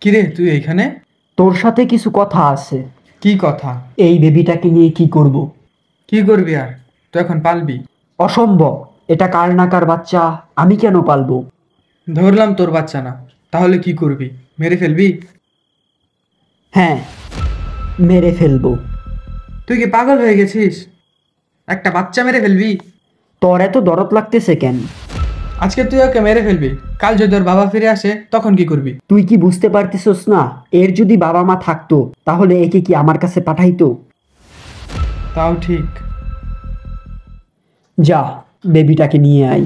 কিরে তুই এইখানে? তোর সাথে কিছু কথা আছে। কি কথা? এই বেবিটাকে নিয়ে কি করব? কি করবি আর? তুই এখন পালবি? অসম্ভব। এটা কার না কার বাচ্চা, আমি কেন পালবো? ধরলাম তোর বাচ্চা না, তাহলে কি করবি? মেরে ফেলবি? হ্যাঁ, মেরে ফেলবো। তুই কি পাগল হয়ে গেছিস? একটা বাচ্চা মেরে ফেলবি? তোর এত দরদ লাগতেছে কেন? আজকে তুই ওকে মেরে ফেলবি, কাল যদি ওর বাবা ফিরে আসে তখন কি করবি? তুই কি বুঝতে পারতেছস না? এর যদি বাবা মা থাকতো তাহলে একে কি আমার কাছে পাঠাইতো? তাও ঠিক। যা, বেবিটাকে নিয়ে আই।